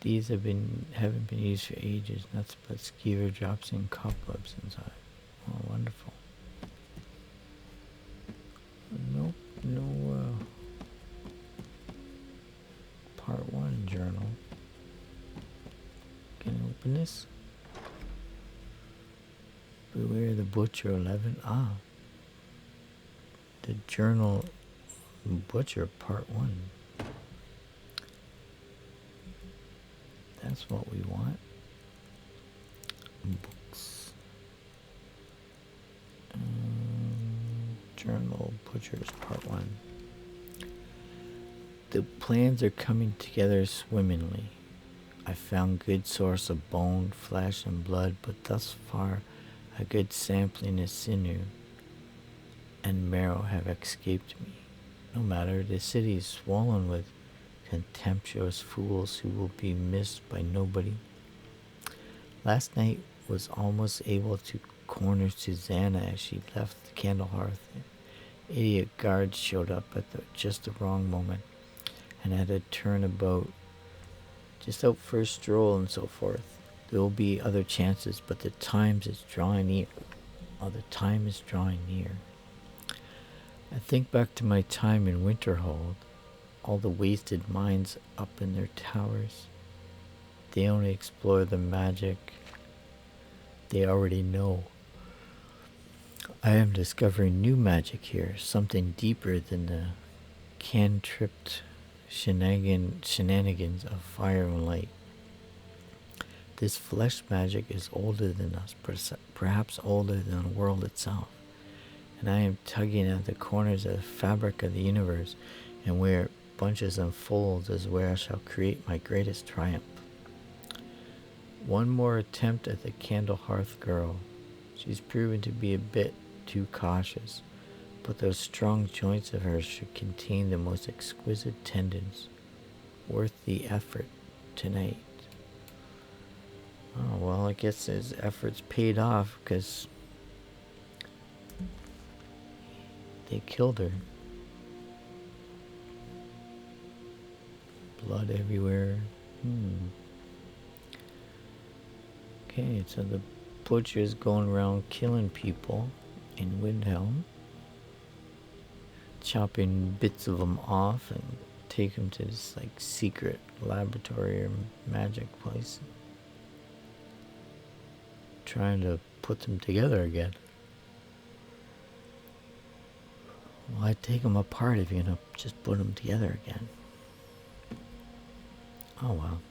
These haven't been used for ages. Nuts but skeever drops and cobwebs inside. Oh, wonderful. Nope, no part 1 journal. Can I open this? Beware the Butcher 11. Ah. The journal Butcher part 1. That's what we want. Books. Journal Butchers Part 1. The plans are coming together swimmingly. I found good source of bone, flesh, and blood, but thus far a good sampling of sinew and marrow have escaped me. No matter, the city is swollen with contemptuous fools who will be missed by nobody. Last night was almost able to corner Susanna as she left the candle hearth. Idiot guards showed up at just the wrong moment and had to turn about just out for a stroll and so forth. There will be other chances, but the time is drawing near. I think back to my time in Winterhold, all the wasted minds up in their towers. They only explore the magic they already know. I am discovering new magic here, something deeper than the cantripped shenanigans of fire and light. This flesh magic is older than us, perhaps older than the world itself. And I am tugging at the corners of the fabric of the universe, and where it bunches and folds is where I shall create my greatest triumph. One more attempt at the Candle Hearth girl. She's proven to be a bit too cautious, but those strong joints of hers should contain the most exquisite tendons. Worth the effort tonight. Oh, well, I guess his efforts paid off because they killed her. Blood everywhere. Okay, so the butcher is going around killing people in Windhelm, chopping bits of them off and take them to this like secret laboratory or magic place, trying to put them together again. Why take them apart if you're gonna just put them together again? Oh well.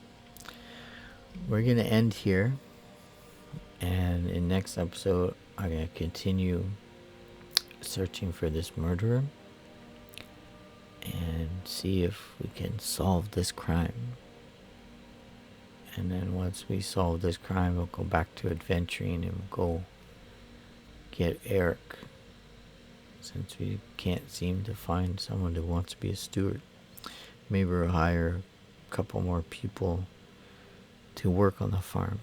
We're gonna end here, and in next episode I'm gonna continue searching for this murderer and see if we can solve this crime. And then once we solve this crime, we'll go back to adventuring and go get Eric, since we can't seem to find someone who wants to be a steward. Maybe we'll hire a couple more people to work on the farm.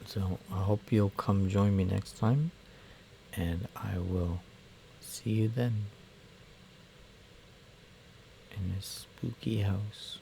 So I hope you'll come join me next time, and I will see you then in this spooky house.